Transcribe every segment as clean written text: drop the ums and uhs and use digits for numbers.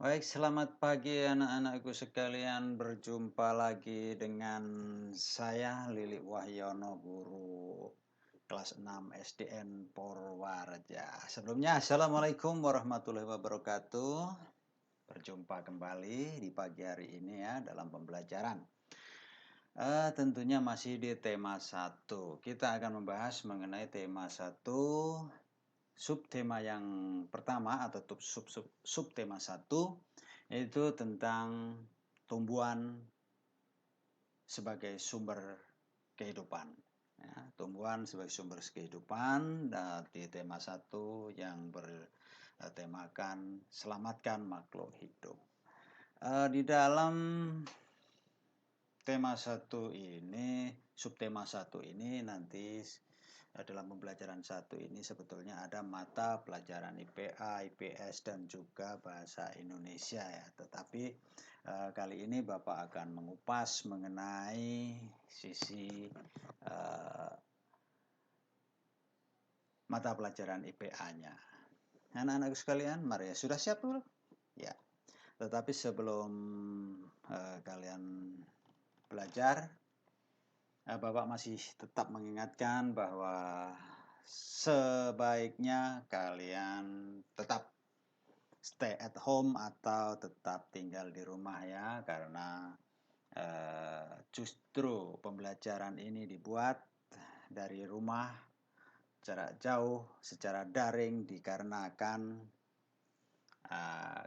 Baik, selamat pagi anak-anakku sekalian. Berjumpa lagi dengan saya Lili Wahyono, guru kelas 6 SDN Purwareja. Sebelumnya, Assalamualaikum warahmatullahi wabarakatuh. Berjumpa kembali di pagi hari ini ya dalam pembelajaran. Tentunya masih di tema 1. Kita akan membahas mengenai tema 1. Subtema yang pertama atau subtema 1 yaitu tentang tumbuhan sebagai sumber kehidupan. Ya, tumbuhan sebagai sumber kehidupan di tema 1 yang bertemakan selamatkan makhluk hidup. Di dalam tema 1 ini, subtema 1 ini nanti dalam pembelajaran 1 ini sebetulnya ada mata pelajaran IPA, IPS dan juga bahasa Indonesia ya. Tetapi kali ini Bapak akan mengupas mengenai sisi mata pelajaran IPA-nya. Anak-anak sekalian, mari ya, sudah siap dulu? Ya. Tetapi sebelum kalian belajar, Bapak masih tetap mengingatkan bahwa sebaiknya kalian tetap stay at home atau tetap tinggal di rumah ya, karena justru pembelajaran ini dibuat dari rumah jarak jauh secara daring dikarenakan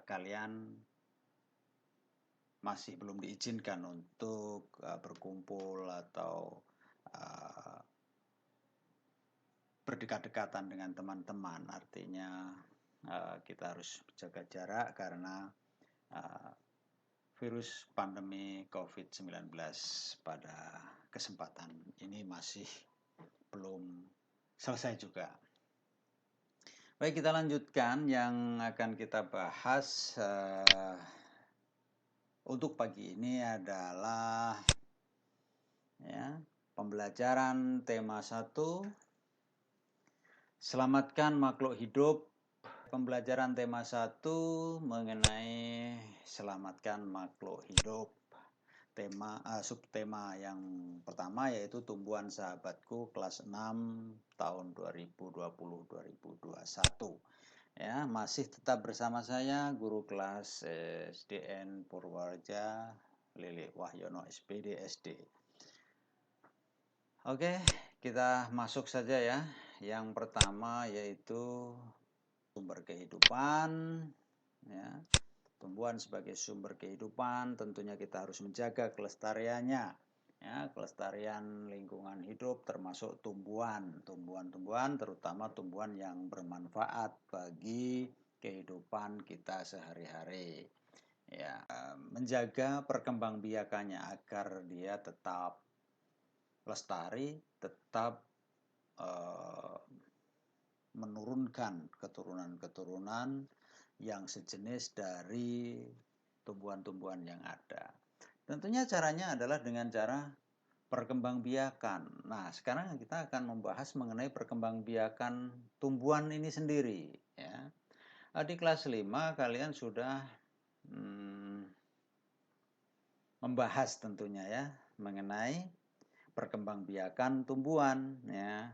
kalian masih belum diizinkan untuk berkumpul atau berdekat-dekatan dengan teman-teman. Artinya kita harus jaga jarak karena virus pandemi COVID-19 pada kesempatan ini masih belum selesai juga. Baik, kita lanjutkan yang akan kita bahas untuk pagi ini adalah ya, pembelajaran tema 1, selamatkan makhluk hidup. Pembelajaran tema 1 mengenai selamatkan makhluk hidup. Subtema yang pertama yaitu tumbuhan sahabatku kelas 6 tahun 2020-2021. Ya, masih tetap bersama saya guru kelas SDN Purwareja Lili Wahyono SPD SD. Oke, kita masuk saja ya. Yang pertama yaitu sumber kehidupan ya. Tumbuhan sebagai sumber kehidupan tentunya kita harus menjaga kelestariannya ya, kelestarian lingkungan hidup termasuk tumbuhan terutama tumbuhan yang bermanfaat bagi kehidupan kita sehari-hari ya, menjaga perkembangbiakannya agar dia tetap lestari, tetap menurunkan keturunan-keturunan yang sejenis dari tumbuhan-tumbuhan yang ada. Tentunya caranya adalah dengan cara perkembangbiakan. Nah, sekarang kita akan membahas mengenai perkembangbiakan tumbuhan ini sendiri ya. Di kelas 5 kalian sudah membahas tentunya ya mengenai perkembangbiakan tumbuhan ya.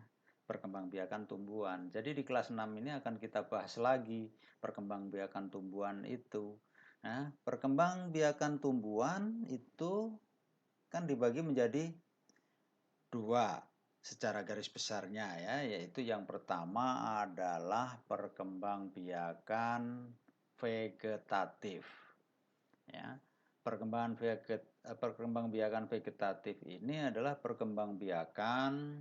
Perkembangbiakan tumbuhan. Jadi di kelas 6 ini akan kita bahas lagi perkembangbiakan tumbuhan itu. Nah, perkembangbiakan tumbuhan itu kan dibagi menjadi 2 secara garis besarnya ya, yaitu yang pertama adalah perkembangbiakan vegetatif. Ya. Perkembangbiakan vegetatif ini adalah perkembangbiakan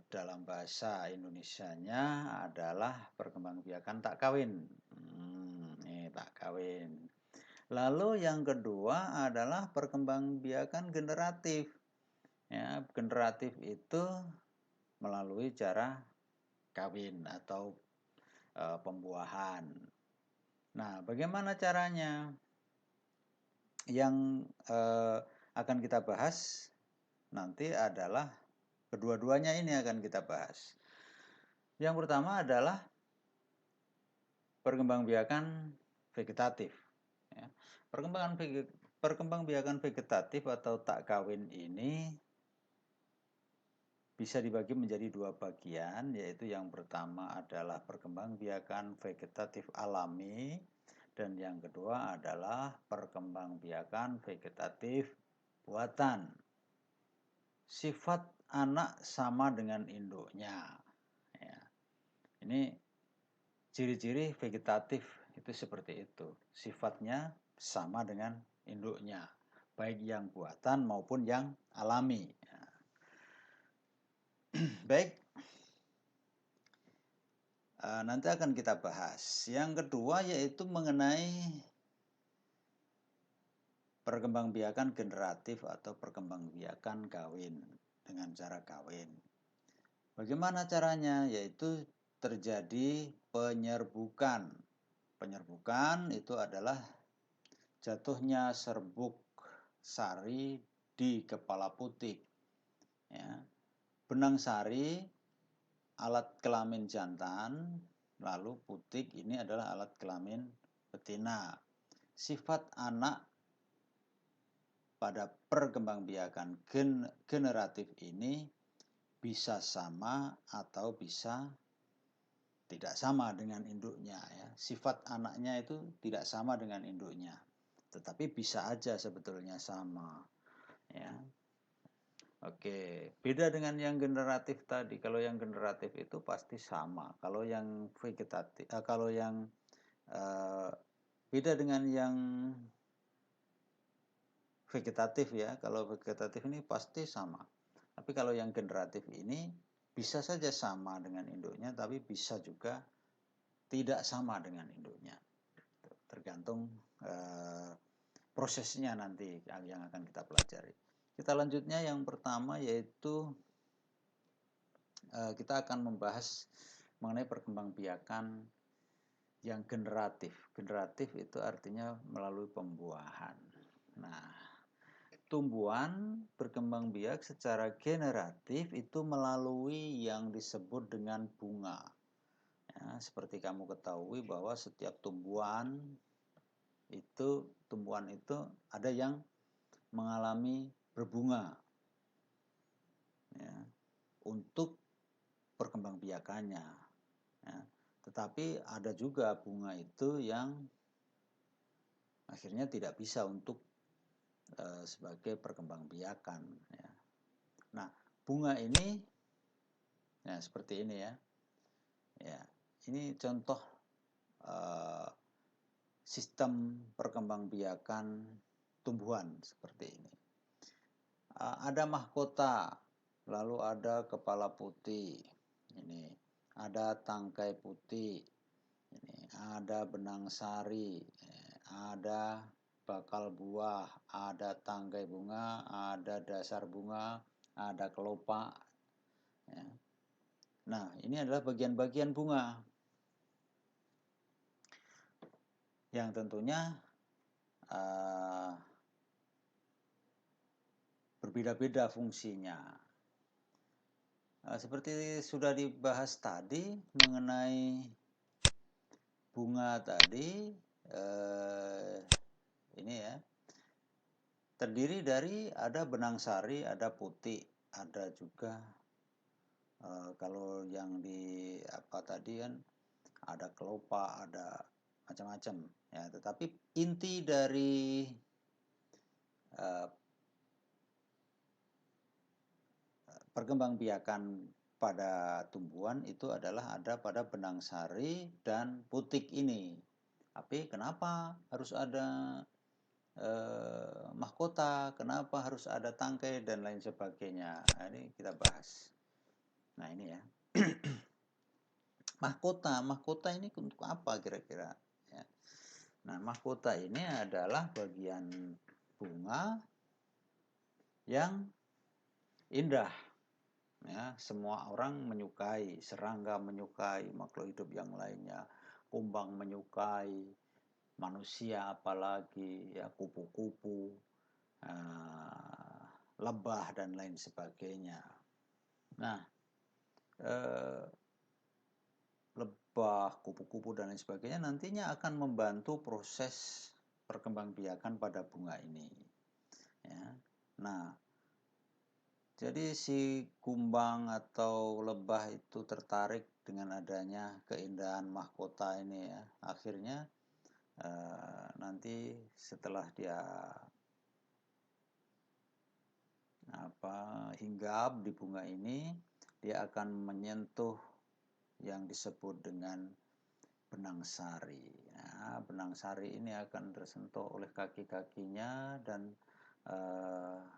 dalam bahasa Indonesianya adalah perkembangbiakan tak kawin. Ini tak kawin. Lalu yang kedua adalah perkembangbiakan generatif. Ya, generatif itu melalui cara kawin atau pembuahan. Nah, bagaimana caranya? Yang akan kita bahas nanti adalah kedua-duanya ini akan kita bahas. Yang pertama adalah perkembangbiakan vegetatif. Ya. Perkembangbiakan vegetatif atau tak kawin ini bisa dibagi menjadi dua bagian, yaitu yang pertama adalah perkembangbiakan vegetatif alami dan yang kedua adalah perkembangbiakan vegetatif buatan. Sifat anak sama dengan induknya. Ya. Ini ciri-ciri vegetatif itu seperti itu. Sifatnya sama dengan induknya, baik yang buatan maupun yang alami. Baik, nanti akan kita bahas. Yang kedua yaitu mengenai perkembangbiakan generatif atau perkembangbiakan kawin dengan cara kawin. Bagaimana caranya? Yaitu terjadi penyerbukan. Penyerbukan itu adalah jatuhnya serbuk sari di kepala putik. Ya. Benang sari alat kelamin jantan, lalu putik ini adalah alat kelamin betina. Sifat anak pada perkembangbiakan generatif ini bisa sama atau bisa tidak sama dengan induknya. Ya. Sifat anaknya itu tidak sama dengan induknya, tetapi bisa aja sebetulnya sama. Ya. Oke, beda dengan yang generatif tadi. Kalau yang generatif itu pasti sama. Kalau yang vegetatif, beda dengan yang vegetatif ya. Kalau vegetatif ini pasti sama. Tapi kalau yang generatif ini bisa saja sama dengan induknya, tapi bisa juga tidak sama dengan induknya. Tergantung prosesnya nanti yang akan kita pelajari. Kita lanjutnya yang pertama yaitu kita akan membahas mengenai perkembangbiakan yang generatif. Generatif itu artinya melalui pembuahan. Nah, tumbuhan berkembang biak secara generatif itu melalui yang disebut dengan bunga. Ya, seperti kamu ketahui bahwa setiap tumbuhan itu ada yang mengalami berbunga. Ya, untuk perkembangbiakannya. Ya. Tetapi ada juga bunga itu yang akhirnya tidak bisa untuk sebagai perkembangbiakan. Ya. Nah, bunga ini, ya seperti ini ya. Ya, ini contoh sistem perkembangbiakan tumbuhan seperti ini. Ada mahkota, lalu ada kepala putih. Ini ada tangkai putih, ini ada benang sari, ada bakal buah, ada tangkai bunga, ada dasar bunga, ada kelopak. Ya. Nah, ini adalah bagian-bagian bunga yang tentunya berbeda-beda fungsinya. Seperti sudah dibahas tadi mengenai bunga tadi, ini ya, terdiri dari ada benang sari, ada putih, ada juga kalau yang di apa tadi kan ada kelopak, ada macam-macam ya. Tetapi inti dari perkembangbiakan pada tumbuhan itu adalah ada pada benang sari dan putik ini. Tapi kenapa harus ada mahkota, kenapa harus ada tangkai dan lain sebagainya. Nah, ini kita bahas. Nah ini ya. Mahkota ini untuk apa kira-kira? Ya. Nah mahkota ini adalah bagian bunga yang indah. Ya, semua orang menyukai, serangga menyukai, makhluk hidup yang lainnya, kumbang menyukai, manusia apalagi, ya kupu-kupu, lebah dan lain sebagainya. Nah, lebah, kupu-kupu dan lain sebagainya nantinya akan membantu proses perkembangbiakan pada bunga ini. Ya. Nah, jadi si kumbang atau lebah itu tertarik dengan adanya keindahan mahkota ini ya. Akhirnya nanti setelah dia hinggap di bunga ini, dia akan menyentuh yang disebut dengan benang sari. Nah, benang sari ini akan tersentuh oleh kaki-kakinya dan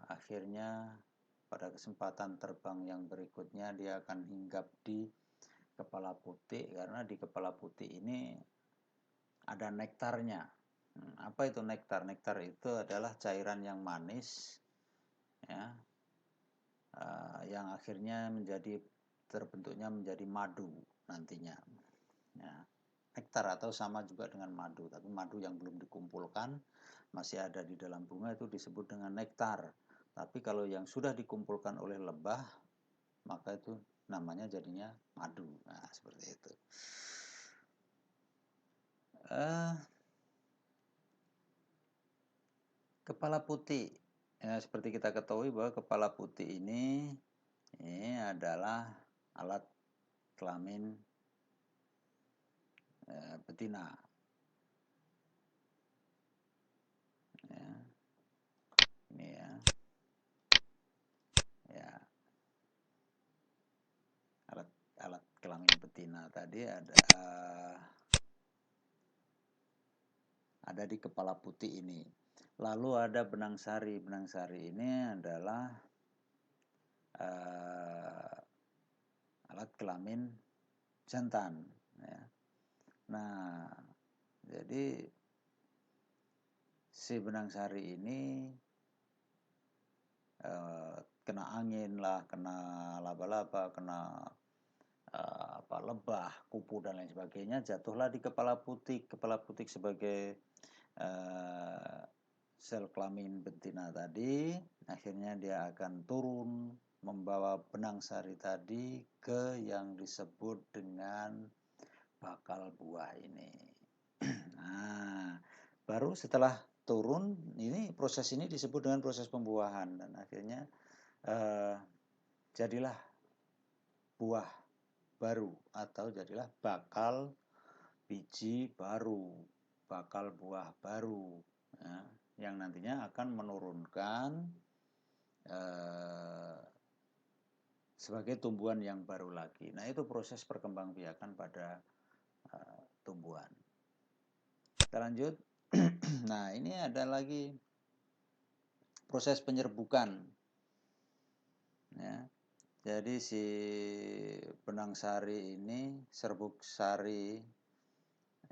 akhirnya pada kesempatan terbang yang berikutnya dia akan hinggap di kepala putih, karena di kepala putih ini ada nektarnya. Apa itu nektar? Nektar itu adalah cairan yang manis ya, yang akhirnya terbentuknya menjadi madu nantinya. Ya, nektar atau sama juga dengan madu, tapi madu yang belum dikumpulkan masih ada di dalam bunga itu disebut dengan nektar. Tapi kalau yang sudah dikumpulkan oleh lebah, maka itu namanya jadinya madu. Nah, seperti itu. Kepala putih. Ya, seperti kita ketahui bahwa kepala putih ini adalah alat kelamin betina. Ya. Ini ya. Ya. Alat kelamin betina tadi ada di kepala putih ini. Lalu ada benang sari. Benang sari ini adalah alat kelamin jantan. Ya. Nah, jadi si benang sari ini kena angin lah, kena laba-laba, kena lebah, kupu dan lain sebagainya, jatuhlah di kepala putih. Kepala putih sebagai sel kelamin betina tadi, akhirnya dia akan turun membawa benang sari tadi ke yang disebut dengan bakal buah ini. Nah, baru setelah turun, proses ini disebut dengan proses pembuahan dan akhirnya jadilah buah baru atau jadilah bakal biji baru, bakal buah baru ya, yang nantinya akan menurunkan sebagai tumbuhan yang baru lagi. Nah, itu proses perkembangbiakan pada tumbuhan. Kita lanjut. Nah, ini ada lagi proses penyerbukan ya. Jadi si benang sari ini, serbuk sari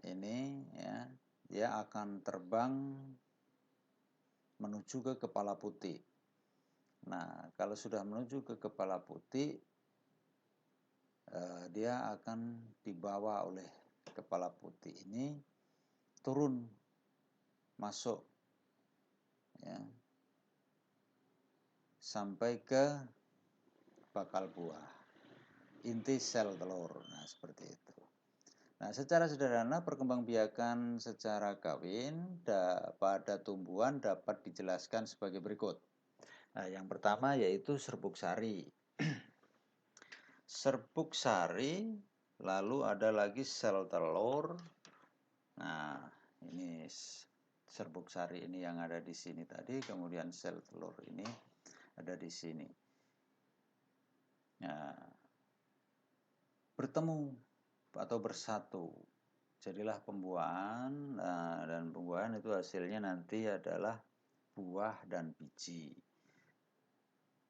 ini ya, dia akan terbang menuju ke kepala putih. Nah, kalau sudah menuju ke kepala putih, dia akan dibawa oleh kepala putih ini turun masuk ya, sampai ke bakal buah, inti sel telur. Nah, seperti itu. Nah, secara sederhana perkembangbiakan secara kawin pada tumbuhan dapat dijelaskan sebagai berikut. Nah, yang pertama yaitu serbuk sari. Serbuk sari, lalu ada lagi sel telur. Nah, ini serbuk sari ini yang ada di sini tadi, kemudian sel telur ini ada di sini. Nah, bertemu atau bersatu, jadilah pembuahan. Nah, dan pembuahan itu hasilnya nanti adalah buah dan biji,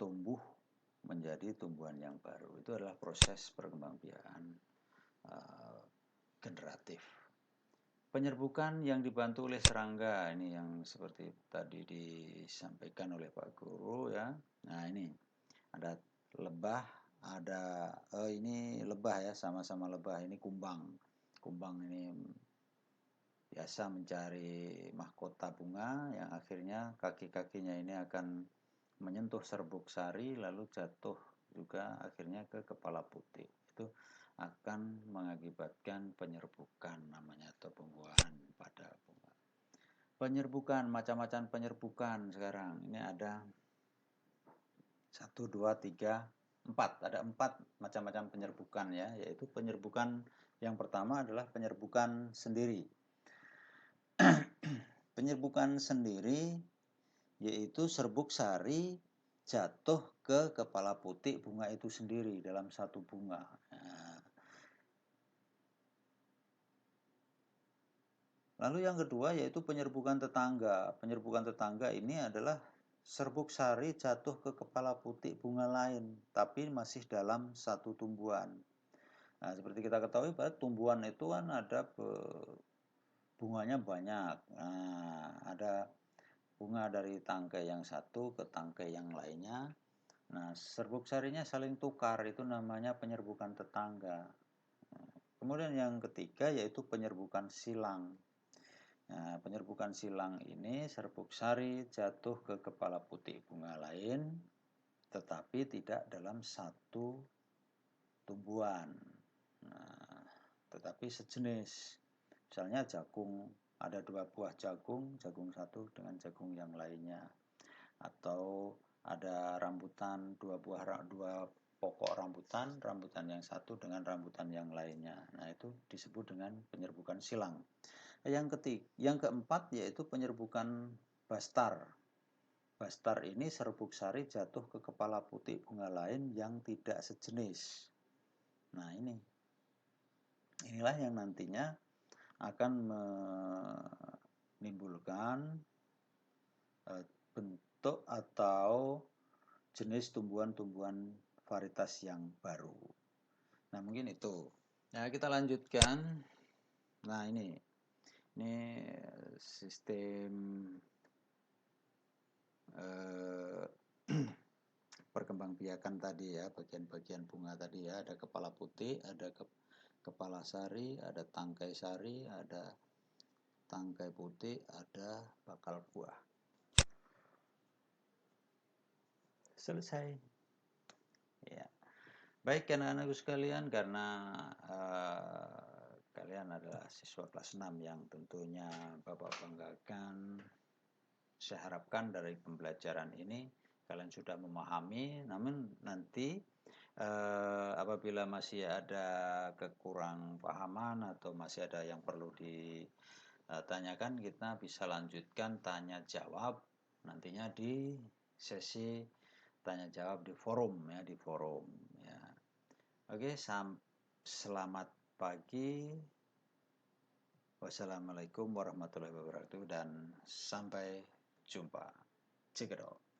tumbuh menjadi tumbuhan yang baru. Itu adalah proses perkembangbiakan generatif. Penyerbukan yang dibantu oleh serangga, ini yang seperti tadi disampaikan oleh Pak Guru ya. Nah, ini ada lebah, ini lebah ya, sama-sama lebah. Ini kumbang. Kumbang ini biasa mencari mahkota bunga yang akhirnya kaki-kakinya ini akan menyentuh serbuk sari lalu jatuh juga akhirnya ke kepala putih. Itu akan mengakibatkan penyerbukan namanya atau pembuahan pada bunga. Penyerbukan, macam-macam penyerbukan sekarang. Ini ada 1, 2, 3, 4. Ada 4 macam-macam penyerbukan ya, yaitu penyerbukan yang pertama adalah penyerbukan sendiri. Penyerbukan sendiri yaitu serbuk sari jatuh ke kepala putik bunga itu sendiri dalam satu bunga. Nah, lalu yang kedua yaitu penyerbukan tetangga. Penyerbukan tetangga ini adalah serbuk sari jatuh ke kepala putik bunga lain, tapi masih dalam satu tumbuhan. Nah, seperti kita ketahui pada tumbuhan itu kan ada bunganya banyak. Nah, ada bunga dari tangkai yang satu ke tangkai yang lainnya. Nah, serbuk sarinya saling tukar, itu namanya penyerbukan tetangga. Kemudian yang ketiga yaitu penyerbukan silang. Nah, penyerbukan silang ini serbuk sari jatuh ke kepala putik bunga lain, tetapi tidak dalam satu tumbuhan. Nah, tetapi sejenis. Misalnya jagung, ada 2 buah jagung, jagung satu dengan jagung yang lainnya. Atau ada rambutan, 2 pokok rambutan, rambutan yang satu dengan rambutan yang lainnya. Nah, itu disebut dengan penyerbukan silang. Yang keempat yaitu penyerbukan bastar. Bastar ini serbuk sari jatuh ke kepala putik bunga lain yang tidak sejenis. Nah, inilah yang nantinya akan menimbulkan bentuk atau jenis tumbuhan-tumbuhan varietas yang baru. Nah, mungkin itu. Nah, kita lanjutkan. Nah, ini sistem perkembangbiakan tadi ya, bagian-bagian bunga tadi ya, ada kepala putih, ada kepala sari, ada tangkai sari, ada tangkai putih, ada bakal buah. Selesai. Ya. Baik anak-anakku sekalian, karena kalian adalah siswa kelas 6 yang tentunya Bapak banggakan. Saya harapkan dari pembelajaran ini kalian sudah memahami, namun nanti apabila masih ada kekurang pahaman atau masih ada yang perlu ditanyakan, kita bisa lanjutkan tanya jawab nantinya di sesi tanya jawab di forum ya, ya. Oke, selamat pagi. Wassalamualaikum warahmatullahi wabarakatuh dan sampai jumpa. Cekidot.